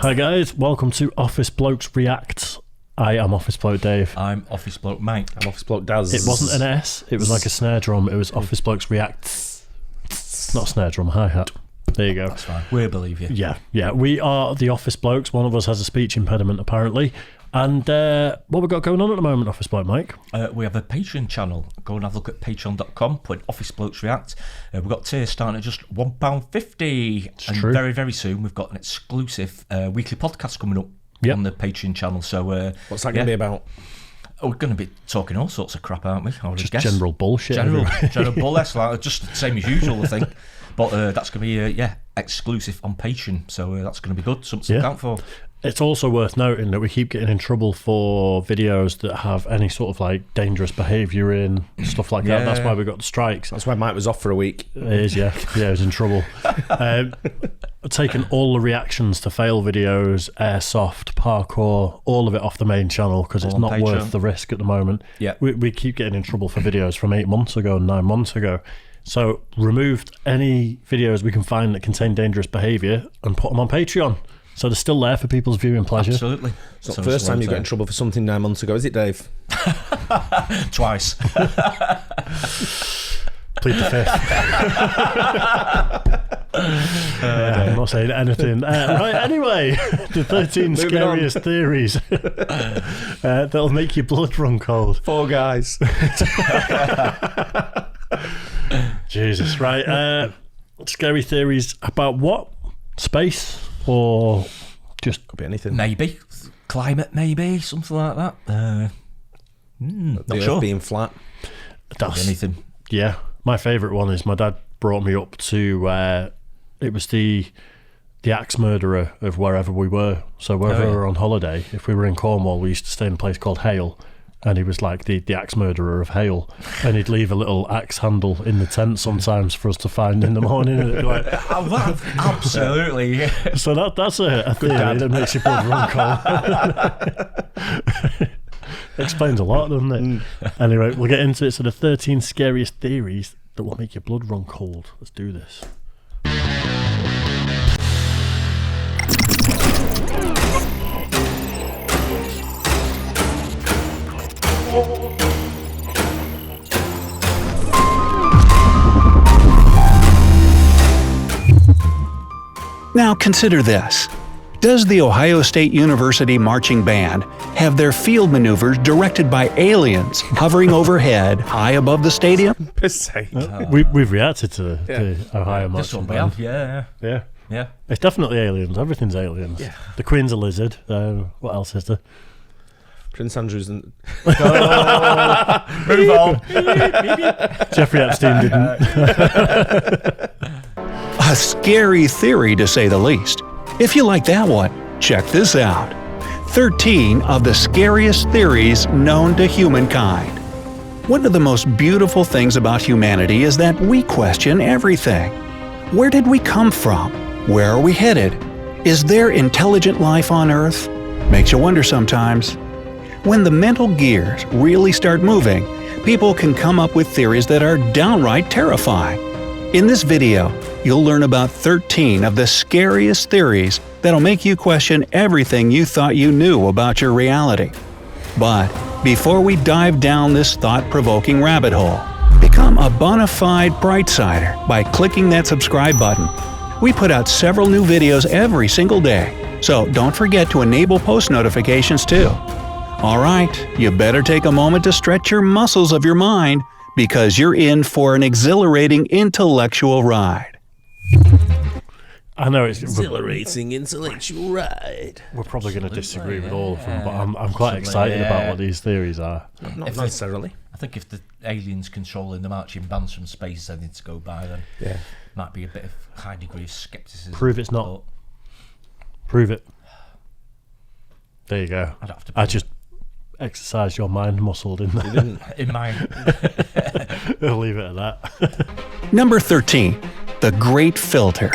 Hi guys, welcome to Office Blokes Reacts. I am Office Bloke Dave. I'm Office Bloke Mike. I'm Office Bloke Daz. It wasn't an S, it was like a snare drum. It was Office Blokes Reacts. Not a snare drum, a hi-hat. There you go. That's fine. We'll believe you. Yeah. We are the Office Blokes. One of us has a speech impediment, apparently. And what we got going on at the moment, Office Bloke Mike? We have a Patreon channel. Go and have a look at patreon.com, put Office Blokes React. We've got tiers starting at just £1.50. And true. Very, very soon we've got an exclusive weekly podcast coming up on the Patreon channel. So what's that going to be about? We're going to be talking all sorts of crap, aren't we? Just general bullshit. General bullshit, like, just the same as usual, I think. But that's going to be, exclusive on Patreon. So that's going to be good. Something to count for. It's also worth noting that we keep getting in trouble for videos that have any sort of like dangerous behaviour in, stuff like that. That's why we got the strikes. That's why Mike was off for a week. It is, yeah. Yeah, he was in trouble. Taking all the reactions to fail videos, airsoft, parkour, all of it off the main channel because it's not worth the risk at the moment. Yeah. We keep getting in trouble for videos from 8 months ago and 9 months ago. So removed any videos we can find that contain dangerous behaviour and put them on Patreon. So they're still there for people's viewing pleasure. Absolutely. It's not the first time you got in trouble for something 9 months ago, is it, Dave? Twice. Plead the fifth. I'm not saying anything. Right, anyway, the 13 scariest theories that'll make your blood run cold. 4 guys. Jesus, right. Scary theories about what? Space? Or just could be anything. Maybe climate, maybe something like that. The not Earth sure. being flat. That's anything. Yeah, my favourite one is my dad brought me up to. It was the axe murderer of wherever we were. So wherever we were on holiday, if we were in Cornwall, we used to stay in a place called Hale. And he was like the axe murderer of Hale, and he'd leave a little axe handle in the tent sometimes for us to find in the morning. And it'd be like, absolutely. Yeah. So that's a theory that makes your blood run cold. Explains a lot, doesn't it? Anyway, we'll get into it. So the 13 scariest theories that will make your blood run cold. Let's do this. Now consider this. Does the Ohio State University Marching Band have their field maneuvers directed by aliens hovering overhead high above the stadium? We've reacted to the Ohio Marching Band. Yeah. It's definitely aliens. Everything's aliens. Yeah. The Queen's a lizard. What else is there? Prince Andrew's and Move on. Jeffrey Epstein didn't. A scary theory, to say the least. If you like that one, check this out. 13 of the scariest theories known to humankind. One of the most beautiful things about humanity is that we question everything. Where did we come from? Where are we headed? Is there intelligent life on Earth? Makes you wonder sometimes. When the mental gears really start moving, people can come up with theories that are downright terrifying. In this video, you'll learn about 13 of the scariest theories that'll make you question everything you thought you knew about your reality. But before we dive down this thought-provoking rabbit hole, become a bona fide Brightsider by clicking that subscribe button. We put out several new videos every single day, so don't forget to enable post notifications too. Alright, you better take a moment to stretch your muscles of your mind, because you're in for an exhilarating intellectual ride. I know it's exhilarating intellectual ride. We're probably going to disagree with all of them, but I'm quite excited about what these theories are. Not necessarily. I think if the aliens controlling the marching bands from space is anything to go by, then might be a bit of high degree of skepticism. Prove it's not. Prove it. There you go. I just exercised your mind muscle, didn't I? You didn't. In mine. I'll leave it at that. Number 13. The Great Filter.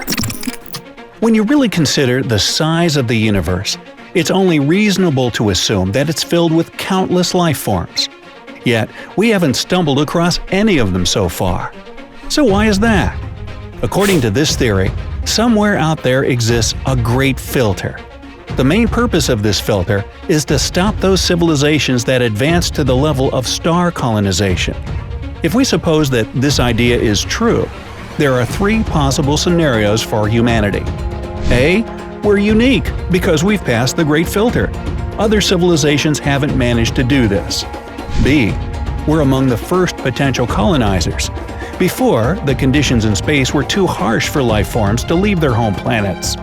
When you really consider the size of the universe, it's only reasonable to assume that it's filled with countless life forms. Yet, we haven't stumbled across any of them so far. So why is that? According to this theory, somewhere out there exists a great filter. The main purpose of this filter is to stop those civilizations that advance to the level of star colonization. If we suppose that this idea is true, there are 3 possible scenarios for humanity. A. We're unique because we've passed the Great Filter. Other civilizations haven't managed to do this. B. We're among the first potential colonizers. Before, the conditions in space were too harsh for life forms to leave their home planets.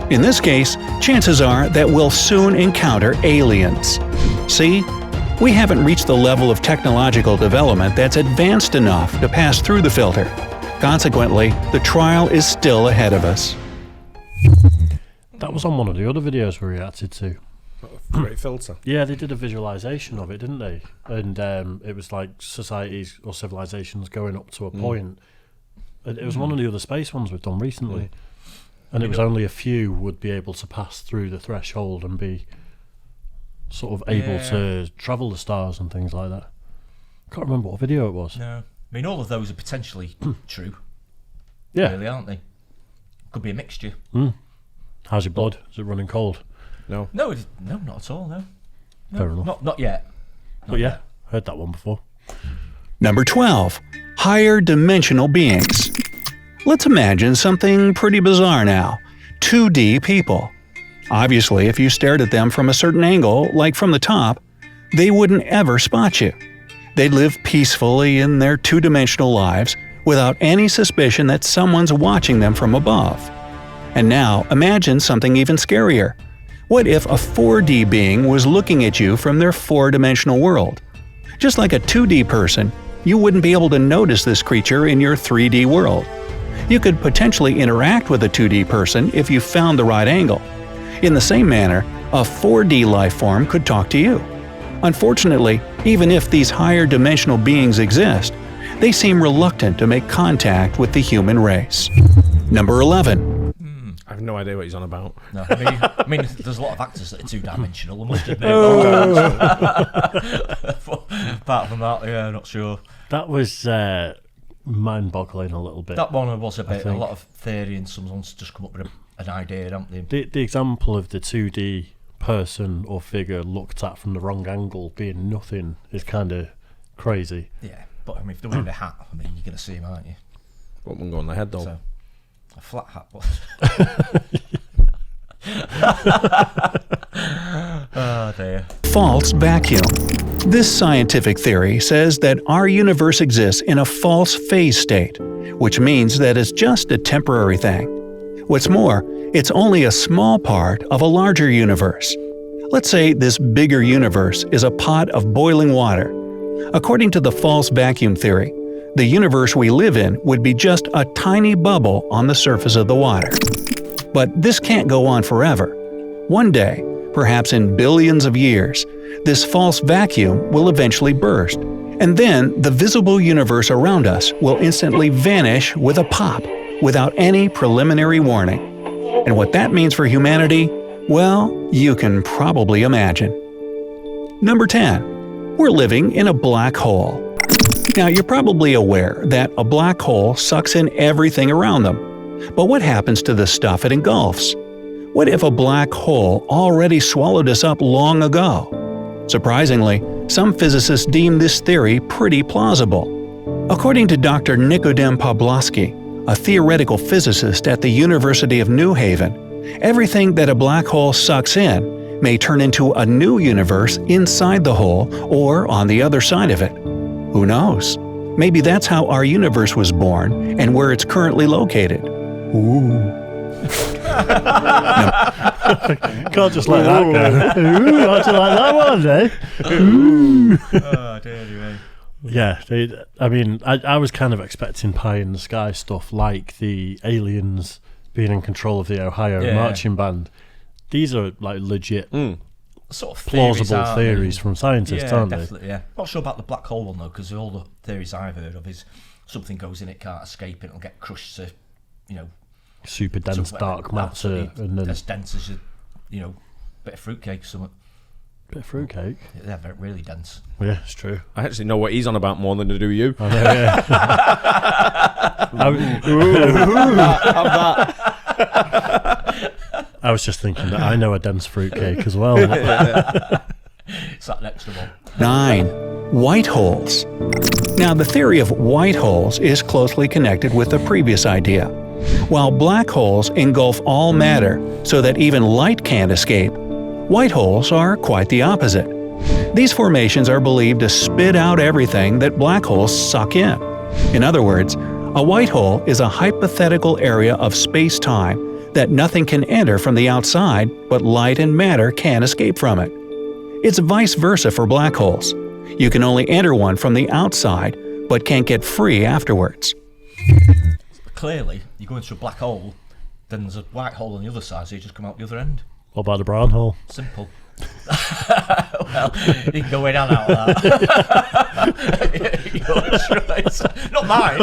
In this case, chances are that we'll soon encounter aliens. See? We haven't reached the level of technological development that's advanced enough to pass through the filter. Consequently, the trial is still ahead of us. That was on one of the other videos we reacted to. Great filter. Yeah, they did a visualization of it, didn't they? And it was like societies or civilizations going up to a point. It was one of the other space ones we've done recently. And it was only a few would be able to pass through the threshold and be sort of able to travel the stars and things like that. I can't remember what video it was. No. I mean, all of those are potentially true. Yeah. Really, aren't they? Could be a mixture. How's your blood? Is it running cold? No. No, no, not at all, no. Fair enough. Not yet. But yeah, heard that one before. Number 12. Higher dimensional beings. Let's imagine something pretty bizarre now. 2D people. Obviously, if you stared at them from a certain angle, like from the top, they wouldn't ever spot you. They'd live peacefully in their 2-dimensional lives without any suspicion that someone's watching them from above. And now, imagine something even scarier. What if a 4D being was looking at you from their 4-dimensional world? Just like a 2D person, you wouldn't be able to notice this creature in your 3D world. You could potentially interact with a 2D person if you found the right angle. In the same manner, a 4D life form could talk to you. Unfortunately, even if these higher dimensional beings exist, they seem reluctant to make contact with the human race. Number 11. I have no idea what he's on about. No, I mean, there's a lot of actors that are 2-dimensional, I must admit. Apart from that, yeah, not sure. That was mind-boggling a little bit. That one was a bit, a think. lot of theory, and someone's just come up with an idea, haven't they? The example of the 2D person or figure looked at from the wrong angle being nothing is kind of crazy. Yeah, but I mean, if they're wearing a hat, I mean, you're going to see him, aren't you? What one go on the head though? So, a flat hat. Oh dear. False vacuum. This scientific theory says that our universe exists in a false phase state, which means that it's just a temporary thing. What's more, it's only a small part of a larger universe. Let's say this bigger universe is a pot of boiling water. According to the false vacuum theory, the universe we live in would be just a tiny bubble on the surface of the water. But this can't go on forever. One day, perhaps in billions of years, this false vacuum will eventually burst, and then the visible universe around us will instantly vanish with a pop, without any preliminary warning. And what that means for humanity, well, you can probably imagine. Number 10. We're living in a black hole. Now, you're probably aware that a black hole sucks in everything around them. But what happens to the stuff it engulfs? What if a black hole already swallowed us up long ago? Surprisingly, some physicists deem this theory pretty plausible. According to Dr. Nikodem Pawlowski, a theoretical physicist at the University of New Haven, everything that a black hole sucks in may turn into a new universe inside the hole or on the other side of it. Who knows? Maybe that's how our universe was born and where it's currently located. Ooh. Can't just let that go. Ooh, can't just like that one, eh? Ooh. Oh dear me. Yeah, I mean, I was kind of expecting pie in the sky stuff like the aliens being in control of the Ohio marching band. These are like legit, Sort of plausible theories from scientists, aren't they? Definitely, yeah. Not sure about the black hole one though, because all the theories I've heard of is something goes in, it can't escape, it'll get crushed to, Super dense dark matter, and then as dense as a, bit of fruitcake or something. bit of fruitcake. Yeah, they're really dense. Yeah, it's true. I actually know what he's on about more than I do you. I know, yeah. I was just thinking that I know a dense fruitcake as well. Sat next to one. 9. White holes. Now, the theory of white holes is closely connected with the previous idea. While black holes engulf all matter so that even light can't escape, white holes are quite the opposite. These formations are believed to spit out everything that black holes suck in. In other words, a white hole is a hypothetical area of space-time that nothing can enter from the outside, but light and matter can escape from it. It's vice versa for black holes. You can only enter one from the outside, but can't get free afterwards. Clearly, you go into a black hole, then there's a white hole on the other side, so you just come out the other end. What about the brown hole? Simple. Well, you can go in and out of that. Yours, right? Not mine.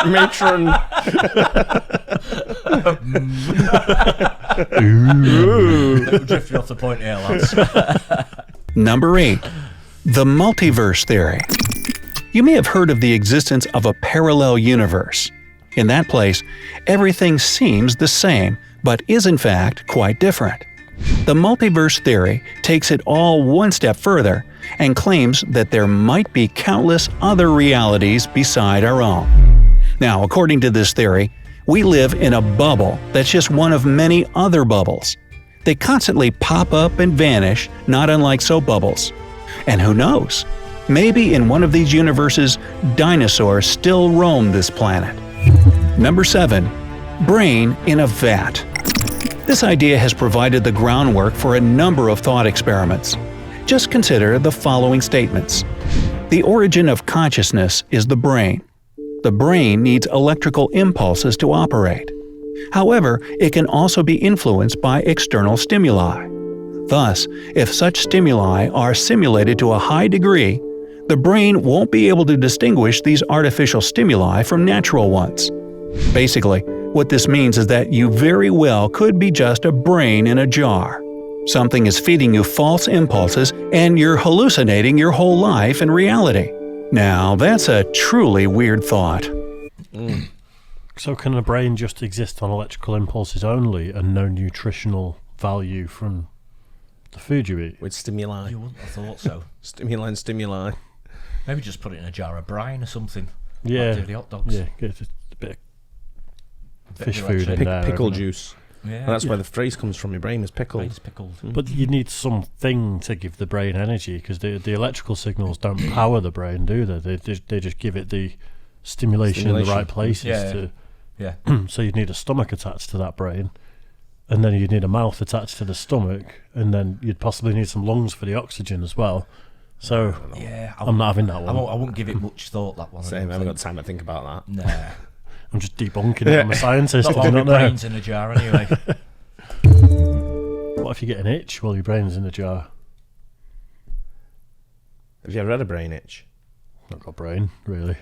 Matron. Drifting off the point here, lads. Number 8. The multiverse theory. You may have heard of the existence of a parallel universe. In that place, everything seems the same, but is in fact quite different. The multiverse theory takes it all one step further and claims that there might be countless other realities beside our own. Now, according to this theory, we live in a bubble that's just one of many other bubbles. They constantly pop up and vanish, not unlike soap bubbles. And who knows? Maybe in one of these universes, dinosaurs still roam this planet. Number 7. Brain in a vat. This idea has provided the groundwork for a number of thought experiments. Just consider the following statements. The origin of consciousness is the brain. The brain needs electrical impulses to operate. However, it can also be influenced by external stimuli. Thus, if such stimuli are simulated to a high degree, the brain won't be able to distinguish these artificial stimuli from natural ones. Basically, what this means is that you very well could be just a brain in a jar. Something is feeding you false impulses and you're hallucinating your whole life and reality. Now, that's a truly weird thought. So can a brain just exist on electrical impulses only and no nutritional value from the food you eat? With stimuli. You wouldn't have thought so. Stimuli and stimuli. Maybe just put it in a jar of brine or something. Yeah. Like the hot dogs. Yeah, get a bit of Bit fish of food in there. Pickle isn't it? juice. Yeah. And that's where the phrase comes from. Your brain is pickled. Brain's pickled. But you need something to give the brain energy because the electrical signals don't power the brain, do they? They just give it the stimulation in the right places. Yeah. Yeah. So you'd need a stomach attached to that brain, and then you'd need a mouth attached to the stomach, and then you'd possibly need some lungs for the oxygen as well. So Yeah. I'm not having that one. I wouldn't give it much thought, that one. Same, I haven't got time to think about that. Nah. I'm just debunking it. I'm a scientist. Not Did you while my not know? brain's in a jar anyway. What if you get an itch while your brain's in a jar? Have you ever had a brain itch? Not got a brain, really.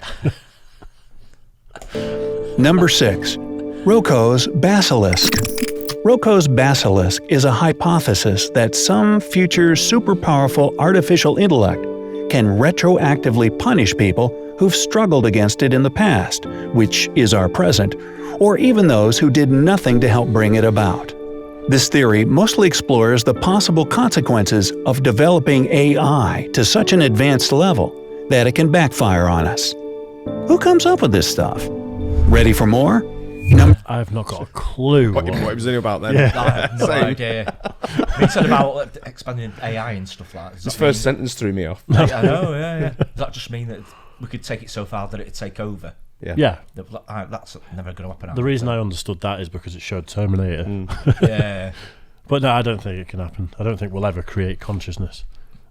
Number 6. Rocco's basilisk. Rocco's basilisk is a hypothesis that some future super-powerful artificial intellect can retroactively punish people who've struggled against it in the past, which is our present, or even those who did nothing to help bring it about. This theory mostly explores the possible consequences of developing AI to such an advanced level that it can backfire on us. Who comes up with this stuff? Ready for more? I've not got a clue. What was it about then? Yeah. I have no idea. He said about expanding AI and stuff like that. Does His that first sentence threw me off. mean, I know, yeah. Does that just mean that we could take it so far that it'd take over? Yeah. That's never going to happen. The reason I understood that is because it showed Terminator. Yeah. But no, I don't think it can happen. I don't think we'll ever create consciousness.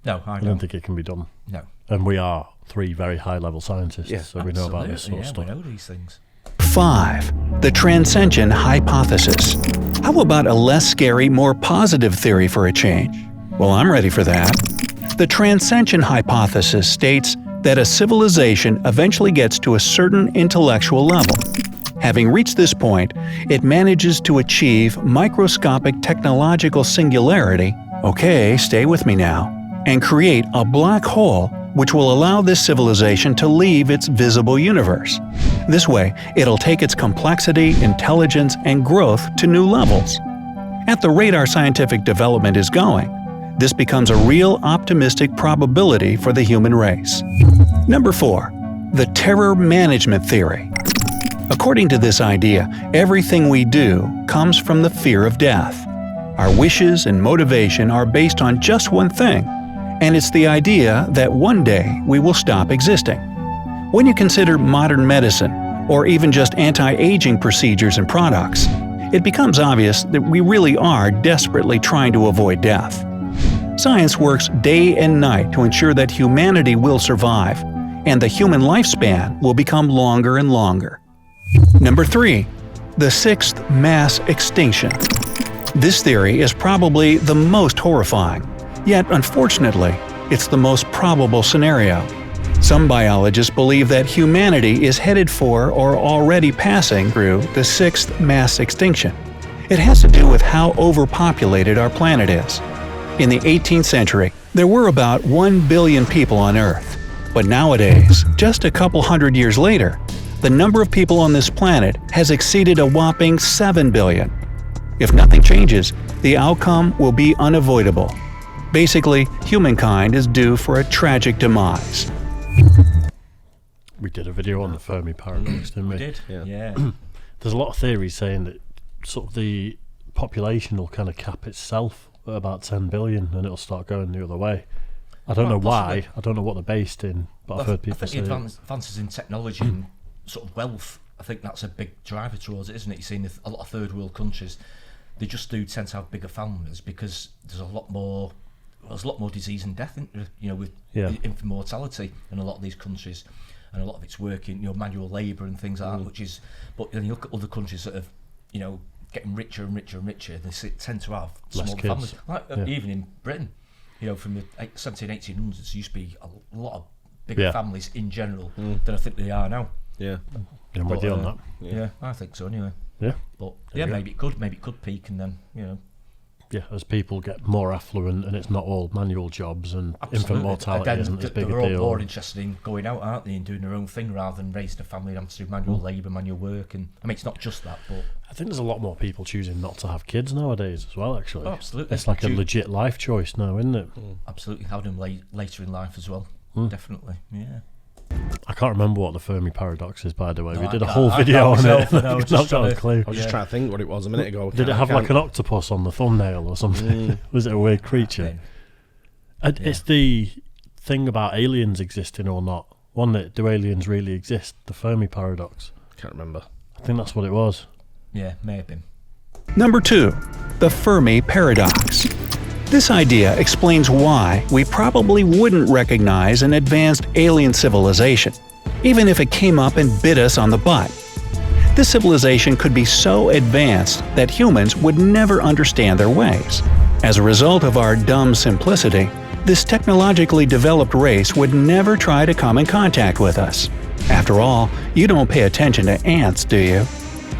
No, I I don't think it can be done. No. And we are 3 very high-level scientists, Yeah, so we know about this sort of Absolutely, stuff. we know these things. 5. The transcension hypothesis. How about a less scary, more positive theory for a change? Well, I'm ready for that. The transcension hypothesis states that a civilization eventually gets to a certain intellectual level. Having reached this point, it manages to achieve microscopic technological singularity, okay, stay with me now, and create a black hole which will allow this civilization to leave its visible universe. This way, it'll take its complexity, intelligence, and growth to new levels. At the rate our scientific development is going, this becomes a real optimistic probability for the human race. Number 4. The terror management theory. According to this idea, everything we do comes from the fear of death. Our wishes and motivation are based on just one thing, and it's the idea that one day we will stop existing. When you consider modern medicine, or even just anti-aging procedures and products, it becomes obvious that we really are desperately trying to avoid death. Science works day and night to ensure that humanity will survive, and the human lifespan will become longer and longer. Number 3. The sixth mass extinction. This theory is probably the most horrifying, yet unfortunately, it's the most probable scenario. Some biologists believe that humanity is headed for or already passing through the sixth mass extinction. It has to do with how overpopulated our planet is. In the 18th century, there were about 1 billion people on Earth. But nowadays, just a couple hundred years later, the number of people on this planet has exceeded a whopping 7 billion. If nothing changes, the outcome will be unavoidable. Basically, humankind is due for a tragic demise. We did a video on the Fermi paradox, didn't we? We did. Yeah. There's a lot of theories saying that sort of the population will kind of cap itself at about 10 billion and it'll start going the other way. I don't know possibly. why. I don't know what they're based in, but I've heard people say I think the advances in technology and sort of wealth, I think that's a big driver towards it, isn't it? You're seeing a lot of third world countries, they just do tend to have bigger families because there's a lot more disease and death, with infant mortality in a lot of these countries, and a lot of it's working, manual labour and things like that. But then you look at other countries that have, getting richer and richer and richer. They tend to have less small kids. families, even in Britain. From the 1800s, there used to be a lot of bigger families in general than I think they are now. Yeah. I'm with you on that. Yeah, I think so anyway. Yeah. But maybe it could peak and then, Yeah, as people get more affluent and it's not all manual jobs and Absolutely. infant mortality Again, isn't as big a they're all deal. more interested in going out, aren't they, and doing their own thing rather than raising a family and having to do manual labour, manual work. And I mean, it's not just that, but I think there's a lot more people choosing not to have kids nowadays as well, actually. Oh, absolutely. It's like a legit life choice now, isn't it? absolutely having them later in life as well. Definitely, yeah. I can't remember what the Fermi paradox is, by the way. No, we I did a can't- whole I video on can't it. myself, I know, I've just not got trying a to- clue. I was just trying to think what it was a minute ago. Did it have like an octopus on the thumbnail or something? Was it a weird creature? And it's the thing about aliens existing or not. One that, do aliens really exist? The Fermi paradox. Can't remember. I think that's what it was. Yeah, may have been. Number 2. The Fermi paradox. This idea explains why we probably wouldn't recognize an advanced alien civilization, even if it came up and bit us on the butt. This civilization could be so advanced that humans would never understand their ways. As a result of our dumb simplicity, this technologically developed race would never try to come in contact with us. After all, you don't pay attention to ants, do you?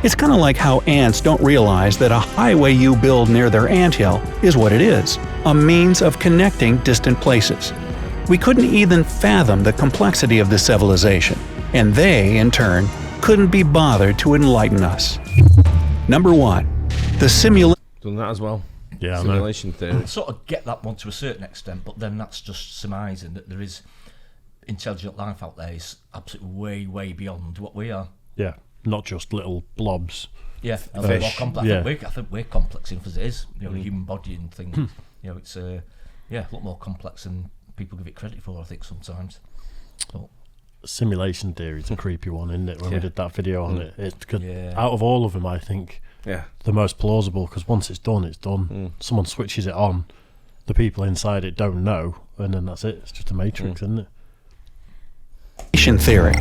It's kind of like how ants don't realize that a highway you build near their anthill is what it is, a means of connecting distant places. We couldn't even fathom the complexity of this civilization, and they, in turn, couldn't be bothered to enlighten us. Number 1. The simulation. Done that as well. Yeah, I know. Simulation theory. I sort of get that one to a certain extent, but then that's just surmising that there is intelligent life out there is absolutely way, way beyond what we are. Yeah, not just little blobs. Yeah, a Fish. lot more complex. Yeah. I think we're complex enough as it is. The human body and things. It's a lot more complex than people give it credit for. I think sometimes. But, Simulation theory is a creepy one, isn't it? When we did that video on it, it's good. Yeah. Out of all of them, I think Yeah. the most plausible, because once it's done, it's done. Someone switches it on, the people inside it don't know, and then that's it. It's just a matrix, isn't it? Theory.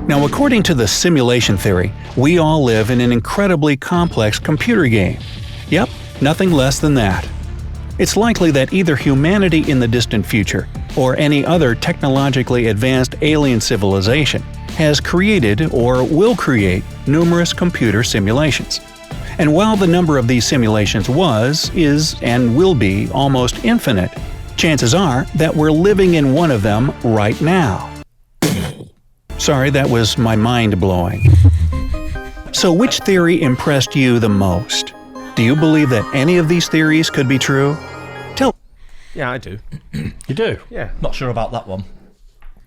Now, according to the simulation theory, we all live in an incredibly complex computer game. Yep, nothing less than that. It's likely that either humanity in the distant future or any other technologically advanced alien civilization has created or will create numerous computer simulations. And while the number of these simulations was, is, and will be almost infinite, chances are that we're living in one of them right now. Sorry, that was my mind blowing. So which theory impressed you the most? Do you believe that any of these theories could be true? Tell Yeah, I do. You do? Yeah. Not sure about that one.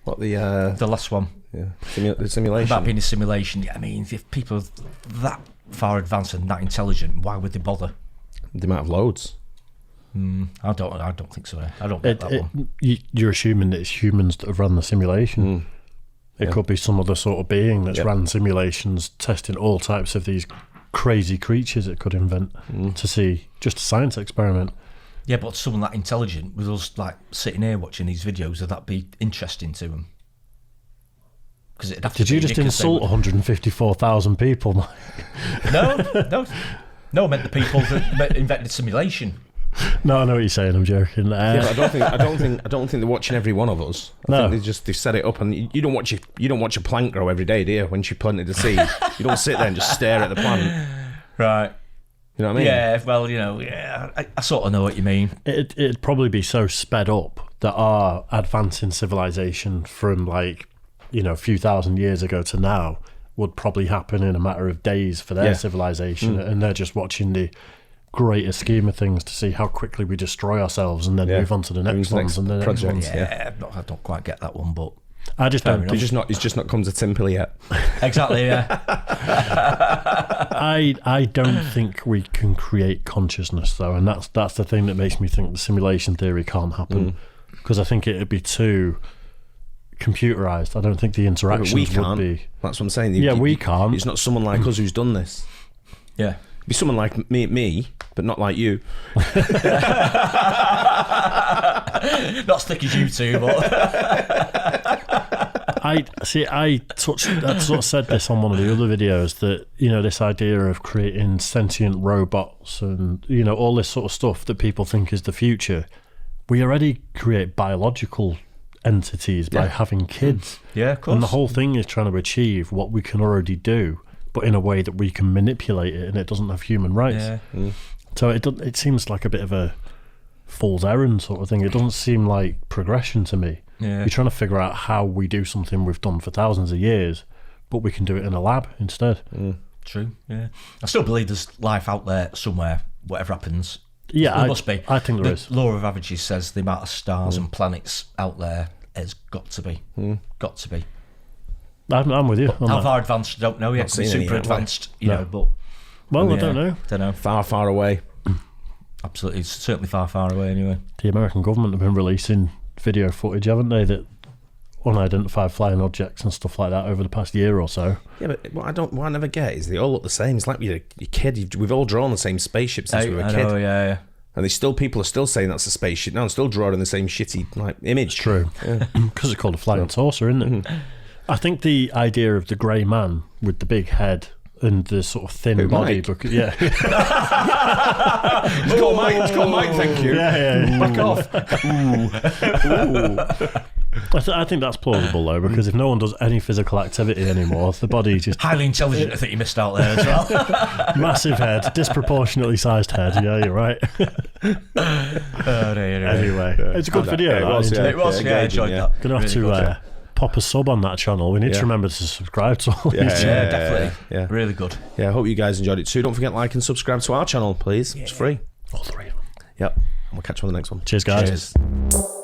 What the last one. yeah, the simulation? About being a simulation. I mean, if people are that far advanced and that intelligent, why would they bother? They might have loads. I don't think so. I don't get that one. You're assuming that it's humans that have run the simulation. It could be some other sort of being that's ran simulations, testing all types of these crazy creatures it could invent to see, just a science experiment. Yeah, but someone that intelligent with us like sitting here watching these videos, would that be interesting to them? Because it'd have to. Did you just insult 154,000 people? No, I meant the people that invented simulation. No, I know what you're saying. I'm joking. Yeah, but I don't think they're watching every one of us. I think they set it up, and you don't watch a plant grow every day, do you? When she planted the seed, you don't sit there and just stare at the plant, right? You know what I mean? Yeah. Well, I sort of know what you mean. It'd probably be so sped up that our advancing civilization from a few thousand years ago to now would probably happen in a matter of days for their civilization, and they're just watching the greater scheme of things to see how quickly we destroy ourselves and then move on to the next ones and the next ones. I don't quite get that one, but I just don't. It's just not come to Timperley yet. Exactly. Yeah. I don't think we can create consciousness though, and that's the thing that makes me think the simulation theory can't happen, because I think it'd be too computerized. I don't think the interactions would be. That's what I'm saying. We can't. It's not someone like us who's done this. Yeah. It'd be someone like me, but not like you. Not as thick as you two, but I sort of said this on one of the other videos that this idea of creating sentient robots and all this sort of stuff that people think is the future. We already create biological entities by having kids. Yeah, of course. And the whole thing is trying to achieve what we can already do, but in a way that we can manipulate it and it doesn't have human rights. Yeah. So it seems like a bit of a fool's errand sort of thing. It doesn't seem like progression to me. Yeah. You're trying to figure out how we do something we've done for thousands of years, but we can do it in a lab instead. True. Yeah. I still believe there's life out there somewhere. Whatever happens. Yeah, there must be. I think there is. The law of averages says the amount of stars and planets out there has got to be. Got to be. I'm with you. How far advanced, I don't know yet. seen Super any yet, advanced, No. but... Well, I don't know. Don't know. Far, far away. Absolutely. It's certainly far, far away anyway. The American government have been releasing video footage, haven't they, that unidentified flying objects and stuff like that over the past year or so. Yeah, but what I never get is they all look the same. It's like you're a kid. We've all drawn the same spaceship since we were a kid. Know, yeah. And people are still saying that's a spaceship now and still drawing the same shitty image. True. Because it's called a flying saucer, isn't it? I think the idea of the grey man with the big head and the sort of thin body. It's called Mike, thank you. Yeah. Back off. I think that's plausible though, because if no one does any physical activity anymore, the body just Highly intelligent, I think you missed out there as well. massive head, disproportionately sized head. Yeah, you're right. Anyway, it's a good video. It was, It was, I enjoyed that. Gonna have to pop a sub on that channel. We need to remember to subscribe to all these. Yeah, definitely. Yeah. Really good. Yeah, I hope you guys enjoyed it too. Don't forget to like and subscribe to our channel, please. It's free. All three of them. Yep. And we'll catch you on the next one. Cheers, guys. Cheers.